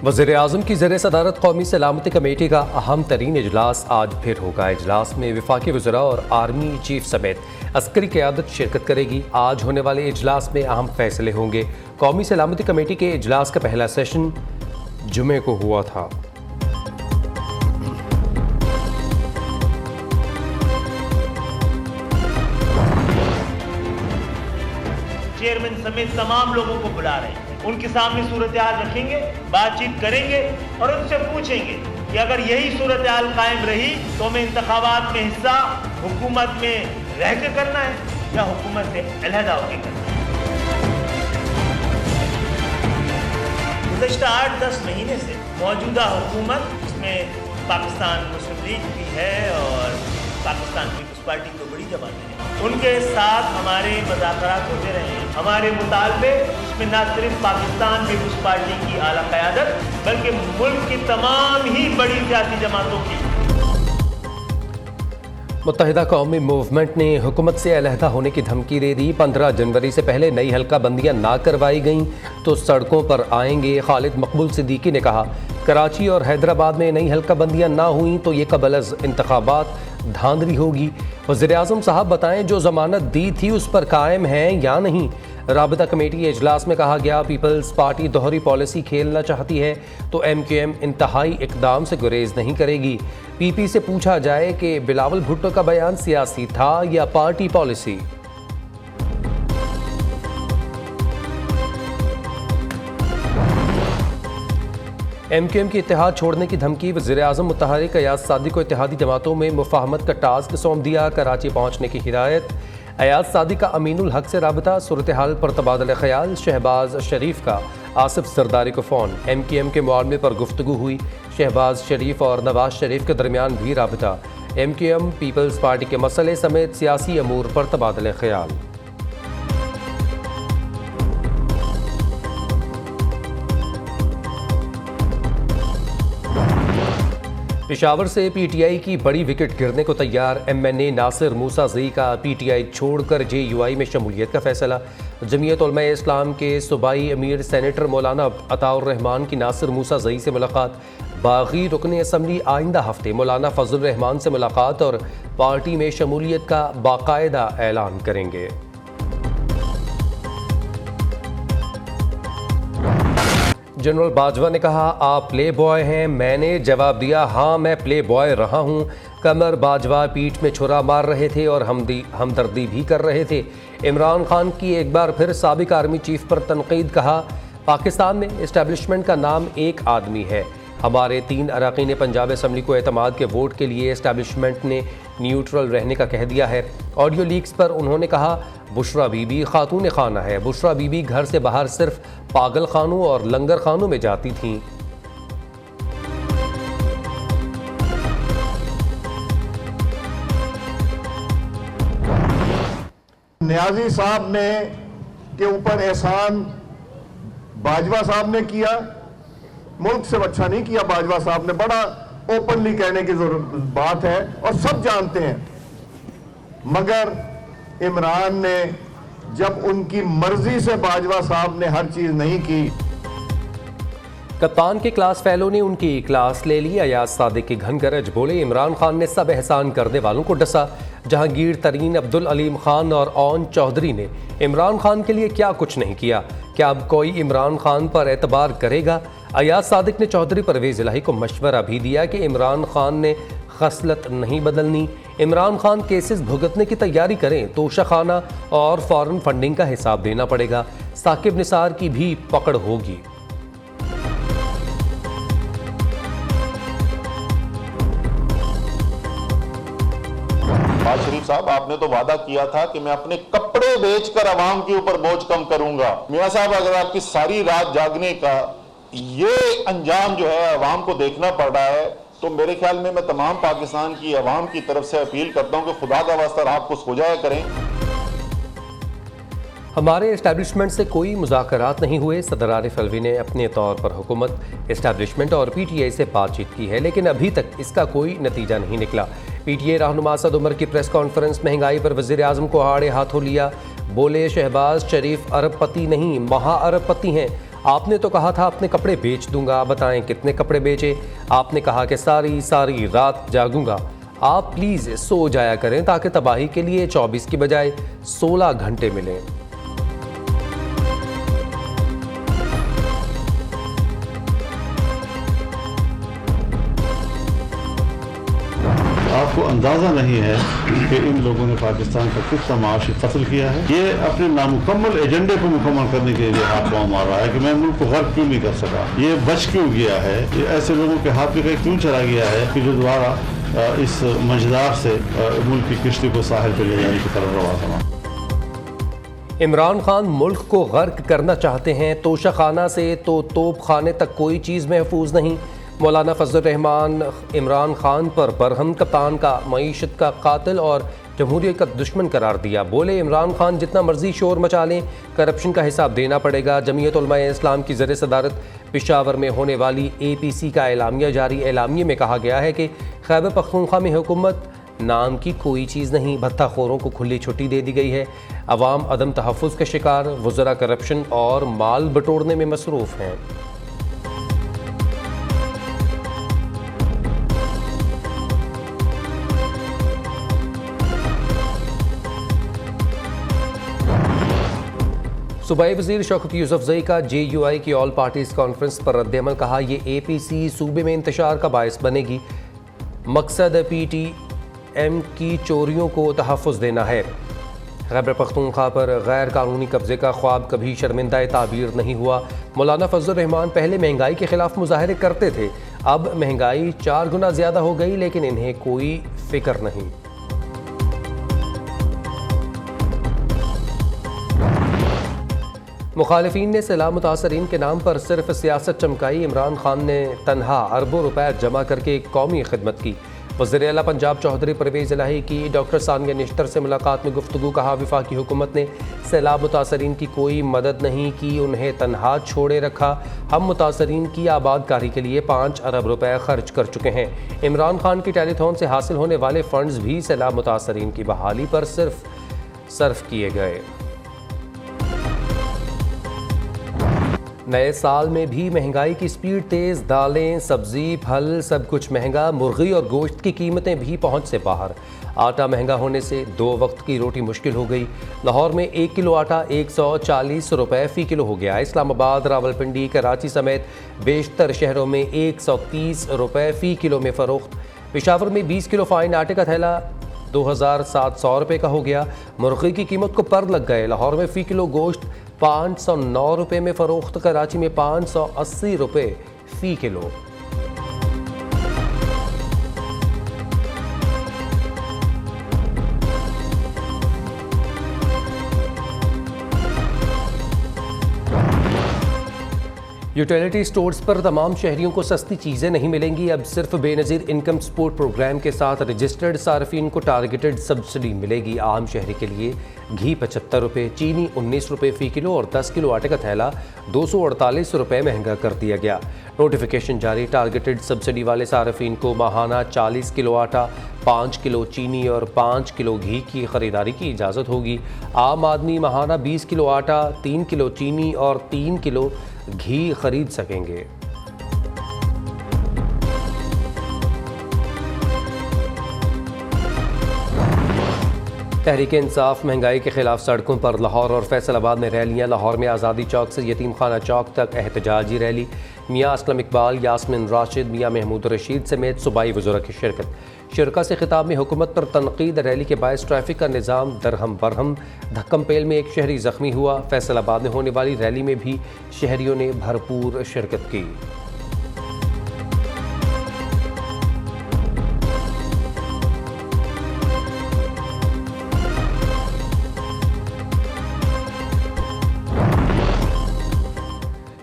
वज़ीर-ए-आज़म की ज़ेर सदारत कौमी सलामती कमेटी का अहम तरीन इजलास आज फिर होगा। इजलास में वफाकी वज़रा और आर्मी चीफ समेत अस्करी क़यादत शिरकत करेगी। आज होने वाले इजलास में अहम फैसले होंगे। कौमी सलामती कमेटी के इजलास का पहला सेशन जुमे को हुआ था। चेयरमैन समेत तमाम लोगों को बुला रहे हैं, उनके सामने सूरत हाल रखेंगे, बातचीत करेंगे और उनसे पूछेंगे कि अगर यही सूरत हाल कायम रही तो हमें इंतखाबात में हिस्सा हुकूमत में रह के करना है या हुकूमत से अलहदा होकर करना है। गुज़श्ता 8-10 महीने से मौजूदा हुकूमत, इसमें पाकिस्तान मुस्लिम लीग भी है और पाकिस्तान पीपल्स पार्टी तो बड़ी जमात है, उनके साथ हमारे मुज़ाकरात होते रहे हैं। हमारे मुतालबे इसमें न सिर्फ पाकिस्तान पीपल्स पार्टी की आला क़यादत बल्कि मुल्क की तमाम ही बड़ी सियासी जमातों की। मुत्तहिदा कौमी मूवमेंट ने हुकूमत से अलहदा होने की धमकी दे दी। 15 जनवरी से पहले नई हल्का बंदियाँ ना करवाई गईं तो सड़कों पर आएंगे। खालिद मकबूल सिद्दीकी ने कहा, कराची और हैदराबाद में नई हल्का बंदियाँ ना हुई तो ये कबल अज़ इंतखाबात धांधली होगी। वज़ीर-ए-आज़म साहब बताएं, जो ज़मानत दी थी उस पर कायम हैं या नहीं। राबिता कमेटी के इजलास में कहा गया, पीपल्स पार्टी दोहरी पॉलिसी खेलना चाहती है तो MQM इंतहाई इकदाम से गुरेज नहीं करेगी। PP से पूछा जाए कि बिलावल भुट्टो का बयान सियासी था या पार्टी पॉलिसी। MQM की इत्तेहाद छोड़ने की धमकी। वज़ीर-ए-आज़म मुतहरिक अयाज सादी को इत्तेहादी जमातों में मुफाहमत का टास्क सौंप दिया। कराची पहुंचने की हिदायत। अयाज सादी का अमीनुल हक से राबता। सूरत हाल पर तबादला ख्याल। शहबाज शरीफ का आसिफ जरदारी को फ़ोन। MQM के मुआलमे पर गुफ्तगू हुई। शहबाज शरीफ और नवाज शरीफ के दरमियान भी राबता। MQM पीपल्स पार्टी के मसले समेत सियासी अमूर पर तबादला ख्याल। पेशावर से PTI की बड़ी विकेट गिरने को तैयार। MNA नासिर मूसा ज़ई का PTI छोड़कर JUI में शमूलियत का फैसला। जमीयत उलमा इस्लाम के सूबाई अमीर सेनेटर मौलाना अताउर रहमान की नासिर मूसा ज़ई से मुलाकात। बागी रुकन असम्बली आइंदा हफ्ते मौलाना फजल रहमान से मुलाकात और पार्टी में शमूलियत का बाकायदा ऐलान करेंगे। जनरल बाजवा ने कहा, आप प्ले बॉय हैं। मैंने जवाब दिया, हाँ मैं प्ले बॉय रहा हूँ। कमर बाजवा पीठ में छुरा मार रहे थे और हमदर्दी भी कर रहे थे। इमरान खान की एक बार फिर साबिक आर्मी चीफ पर तनकीद। कहा, पाकिस्तान में इस्टेब्लिशमेंट का नाम एक आदमी है। हमारे 3 अरकान पंजाब असम्बली को एतमाद के वोट के लिए इस्टेब्लिशमेंट ने न्यूट्रल रहने का कह दिया है। ऑडियो लीक्स पर उन्होंने कहा, बुशरा बीबी खातून खाना है। बुशरा बीबी घर से बाहर सिर्फ पागल खानों और लंगर खानों में जाती थीं। नियाजी साहब ने के ऊपर एहसान बाजवा साहब ने किया, मुल्क से अच्छा नहीं किया। बाजवा साहब ने बड़ा ओपनली कहने की बात है और सब जानते हैं, मगर इमरान ने जब उनकी मर्जी से बाजवा साहब ने हर चीज नहीं की। कप्तान के क्लास फेलो ने उनकी क्लास ले ली। अयाज सादिक की घनगरज। बोले, इमरान खान ने सब एहसान करने वालों को डसा। जहांगीर तरीन, अब्दुल अलीम खान और ओन चौधरी ने इमरान खान के लिए क्या कुछ नहीं किया। क्या अब कोई इमरान खान पर एतबार करेगा? अयाज सादिक ने चौधरी परवेज इलाही को मशवरा भी दिया कि इमरान खान ने खसलत नहीं बदलनी। इमरान खान केसेस भुगतने की तैयारी करें तो शखाना और फॉरेन फंडिंग का हिसाब देना पड़ेगा। साकिब निसार की भी पकड़ होगी। शरीफ साहब, आपने तो वादा किया था कि मैं अपने कपड़े बेचकर अवाम के ऊपर बोझ कम करूंगा। मियां साहब, अगर आपकी सारी रात जागने का ये अंजाम जो है अवाम को देखना पड़ रहा है तो मेरे ख्याल में मैं तमाम पाकिस्तान की अवाम की तरफ से अपील करता हूं कि खुदा का वास्ता रात को सो जाया करें। हमारे इस्टेब्लिशमेंट से कोई मुज़ाकरात नहीं हुए। सदर आरिफ अलवी ने अपने तौर पर हुकूमत, इस्टेब्लिशमेंट और PTI से बातचीत की है, लेकिन अभी तक इसका कोई नतीजा नहीं निकला। PTI रहनुमा असद उमर की प्रेस कॉन्फ्रेंस। महंगाई पर वज़ीर-ए-आज़म को आड़े हाथों लिया। बोले, शहबाज शरीफ अरबपति नहीं महा अरबपति हैं। आपने तो कहा था अपने कपड़े बेच दूंगा, बताएं कितने कपड़े बेचे? आपने कहा कि सारी सारी रात जागूंगा। आप प्लीज़ सो जाया करें ताकि तबाही के लिए 24 की बजाय 16 घंटे मिलें। आपको अंदाज़ा नहीं है कि इन लोगों ने पाकिस्तान का कितना माशी कत्ल किया है। ये अपने नामुकम्मल एजेंडे को मुकम्मल करने के लिए हाथ पाँव मार रहा है कि मैं मुल्क को गर्क क्यों नहीं कर सका, ये बच क्यों गया है, ये ऐसे लोगों के हाथ में कहीं क्यों चला गया है कि जो दोबारा इस मंझदार से मुल्क की किश्ती को साहिल पर ले जाने की तरफ रवा करा। इमरान खान मुल्क को गर्क करना चाहते हैं, तोशाखाना से तो तोप खाने तक कोई चीज़ महफूज नहीं। मौलाना फजल रहमान इमरान खान पर बरहम कप्तान का मईशत का कातिल और जमहूरियत का दुश्मन करार दिया। बोले इमरान खान जितना मर्जी शोर मचा लें, करप्शन का हिसाब देना पड़ेगा। जमीयत उलमाए इस्लाम की ज़र सदारत पेशावर में होने वाली APC का एलामिया जारी। एलामिया में कहा गया है कि खैबर पख्तूनख्वा में हुकूमत नाम की कोई चीज़ नहीं, भत्ताखोरों को खुली छुट्टी दे दी गई है। अवाम अदम तहफ़्फ़ुज़ का शिकार, वज़रा करप्शन और माल बटोरने में मसरूफ़ हैं। सूबाई वज़ीर शौकत यूसुफ़ज़ई का JUI की ऑल पार्टीज़ कॉन्फ्रेंस पर रद्द-ए-अमल। कहा ये APC सूबे में इंतशार का बायस बनेगी। मकसद PTM की चोरियों को तहफ़्फ़ुज़ देना है। खैबर पख्तूनख्वा पर गैर कानूनी कब्ज़े का ख्वाब कभी शर्मिंदा ताबीर नहीं हुआ। मौलाना फजल रहमान पहले महंगाई के ख़िलाफ़ मुजाहरे करते थे, अब महंगाई 4 गुना ज़्यादा हो गई लेकिन इन्हें कोई फ़िक्र नहीं। मुखालिफिन ने सैलाब मुतासरीन के नाम पर सिर्फ सियासत चमकाई। इमरान खान ने तनहा अरबों रुपए जमा करके कौमी खिदमत की। वज़ीर आला पंजाब चौधरी परवेज़ इलाही की डॉक्टर सानिया निश्तर से मुलाकात में गुफ्तगू। कहा वफाकी हुकूमत ने सैलाब मुतासरीन की कोई मदद नहीं की, उन्हें तनहा छोड़े रखा। हम मुतासरीन की आबादकारी के लिए 5 अरब रुपए खर्च कर चुके हैं। इमरान खान की टेलीथॉन से हासिल होने वाले फ़ंड्स भी सैलाब मुतासरीन की बहाली पर सर्फ किए गए। नए साल में भी महंगाई की स्पीड तेज़। दालें, सब्ज़ी, फल सब कुछ महंगा। मुर्गी और गोश्त की कीमतें भी पहुंच से बाहर। आटा महंगा होने से 2 वक्त की रोटी मुश्किल हो गई। लाहौर में 1 किलो आटा 140 रुपए फ़ी किलो हो गया। इस्लामाबाद, रावलपिंडी, कराची समेत बेशतर शहरों में 130 रुपए फ़ी किलो में फ़रोख्त। पेशावर में 20 किलो फ़ाइन आटे का थैला 2700 रुपये का हो गया। मुर्गी की कीमत को पर लग गए। लाहौर में फ़ी किलो गोश्त 509 रुपये में फ़रोख्त। कराची में 580 रुपये फ़ी किलो। यूटिलिटी स्टोर्स पर तमाम शहरियों को सस्ती चीज़ें नहीं मिलेंगी। अब सिर्फ बेनज़ीर इनकम सपोर्ट प्रोग्राम के साथ रजिस्टर्ड सार्फिन को टारगेटेड सब्सिडी मिलेगी। आम शहरी के लिए घी 75 रुपये, चीनी 19 रुपये फ़ी किलो और 10 किलो आटे का थैला 248 रुपये महंगा कर दिया गया। नोटिफिकेशन जारी। टारगेटेड सब्सिडी वाले सार्फिन को माहाना 40 किलो आटा, 5 किलो चीनी और 5 किलो घी की ख़रीदारी की इजाज़त होगी। आम आदमी माहाना 20 किलो आटा, 3 किलो चीनी और 3 किलो घी खरीद सकेंगे। तहरीक इंसाफ महंगाई के खिलाफ सड़कों पर। लाहौर और फैसलाबाद में रैलियां। लाहौर में आज़ादी चौक से यतीम खाना चौक तक एहतजाजी रैली। मियाँ असलम इकबाल, यास्मिन राशिद, मियाँ महमूद रशीद समेत सूबाई वज़रा की शिरकत। शिरका से खिताब में हुकूमत पर तनकीद। रैली के बायस ट्रैफिक का निज़ाम दरहम बरहम। धक्कमपेल में एक शहरी ज़ख्मी हुआ। फैसलाबाद में होने वाली रैली में भी शहरियों ने भरपूर शिरकत की।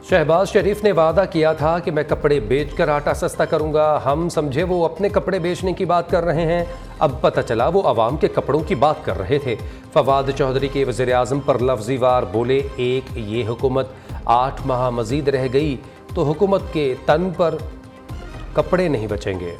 शहबाज शरीफ ने वादा किया था कि मैं कपड़े बेचकर आटा सस्ता करूंगा। हम समझे वो अपने कपड़े बेचने की बात कर रहे हैं, अब पता चला वो आवाम के कपड़ों की बात कर रहे थे। फवाद चौधरी के वज़ीर आज़म पर लफ्ज़ी वार बोले। एक ये हुकूमत 8 माह मज़ीद रह गई तो हुकूमत के तन पर कपड़े नहीं बचेंगे।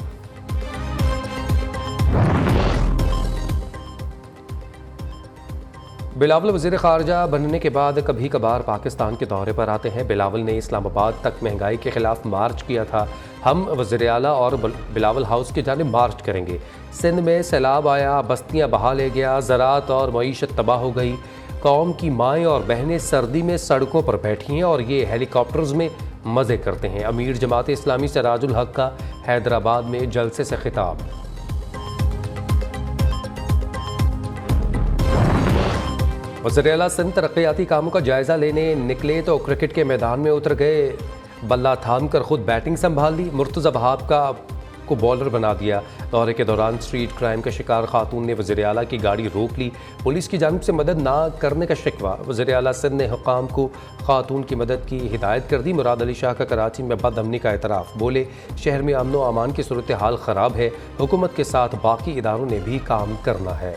बिलावल वज़ीर ख़ारजा बनने के बाद कभी कभार पाकिस्तान के दौरे पर आते हैं। बिलावल ने इस्लामाबाद तक महंगाई के ख़िलाफ़ मार्च किया था। हम वज़ीर आला और बिलावल हाउस की जानिब मार्च करेंगे। सिंध में सैलाब आया, बस्तियाँ बहा ले गया, ज़राअत और मईशत तबाह हो गई। कौम की माएँ और बहनें सर्दी में सड़कों पर बैठी हैं और ये हेलीकॉप्टर्स में मज़े करते हैं। अमीर जमात इस्लामी सिराजुल हक का हैदराबाद में जलसे से खिताब। वज़ीर आला सिंध तरक्याती कामों का जायज़ा लेने निकले तो क्रिकेट के मैदान में उतर गए। बल्ला थाम कर खुद बैटिंग संभाल ली। मुर्तज़ा वहाब को बॉलर बना दिया। दौरे के दौरान स्ट्रीट क्राइम का शिकार खातून ने वज़ीर आला की गाड़ी रोक ली। पुलिस की जानिब से मदद ना करने का शिकवा। वज़ीर आला सिंध ने हुकाम को खातून की मदद की हिदायत कर दी। मुराद अली शाह का कराची में बदअमनी का एतराफ़। बोले, शहर में अमन व अमान की सूरत हाल ख़राब है। हुकूमत के साथ बाकी इदारों ने भी काम करना है।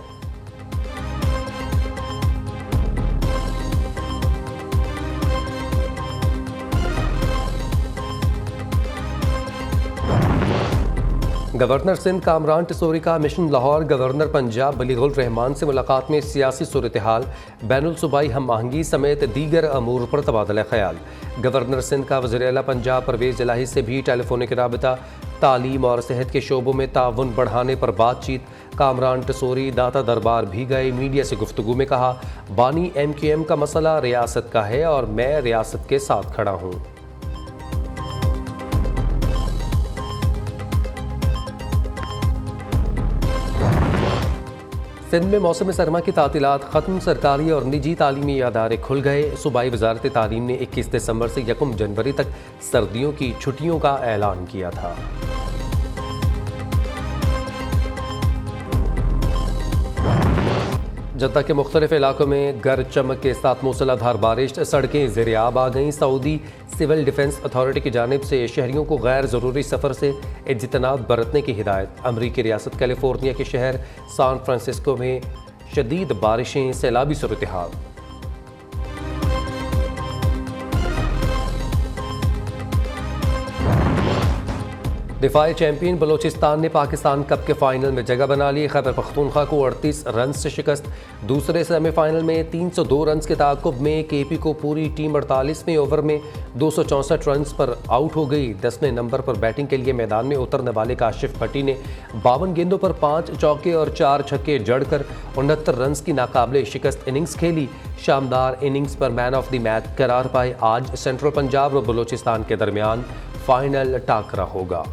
गवर्नर सिंध कामरान टिसोरी का मिशन लाहौर। गवर्नर पंजाब बलीगुल रहमान से मुलाकात में सियासी सूरत हाल, बैनुल सूबाई हम आहंगी समेत दीगर अमूर पर तबादला ख्याल। गवर्नर सिंध का वज़ीर आला पंजाब परवेज़ इलाही से भी टेलीफोनिक राबता। तालीम और सेहत के शोबों में ताउन बढ़ाने पर बातचीत। कामरान टिसोरी दाता दरबार भी गए। मीडिया से गुफ्तगू में कहा, बानी MQM का मसला रियासत का है और मैं रियासत के साथ खड़ा हूँ। सिंध में मौसम सरमा की तातीलात ख़त्म। सरकारी और निजी तालीमी अदारे खुल गए। सूबाई वज़ारत तालीम ने 21 दिसंबर से 1 जनवरी तक सर्दियों की छुट्टियों का ऐलान किया था। जद्दा के मुख्तलिफ इलाकों में गरज चमक के साथ मूसलाधार बारिश। सड़कें ज़ेर-ए-आब आ गईं। सऊदी सिविल डिफेंस अथॉरिटी की जानिब से शहरियों को गैर ज़रूरी सफ़र से इज्तिनाब बरतने की हिदायत। अमरीकी रियासत कैलिफोर्निया के शहर सान फ्रांसिस्को में शदीद बारिशें, सैलाबी सूरत हाल। दिफाई चैंपियन बलोचिस्तान ने पाकिस्तान कप के फाइनल में जगह बना ली। खैबर पख्तूनख्वा को 38 रन से शिकस्त। दूसरे सेमीफाइनल में 302 रन के ताक़ुब में KP को पूरी टीम 48वें ओवर में 264 रन पर आउट हो गई। 10वें नंबर पर बैटिंग के लिए मैदान में उतरने वाले काशिफ भट्टी ने 52 गेंदों पर 5 चौके और 4 छक्के जड़कर 69 रन की नाकाबिले शिकस्त इनिंग्स खेली। शानदार इनिंग्स पर मैन ऑफ द मैच करार पाए। आज सेंट्रल पंजाब और बलोचिस्तान के दरमियान फाइनल टाकरा होगा।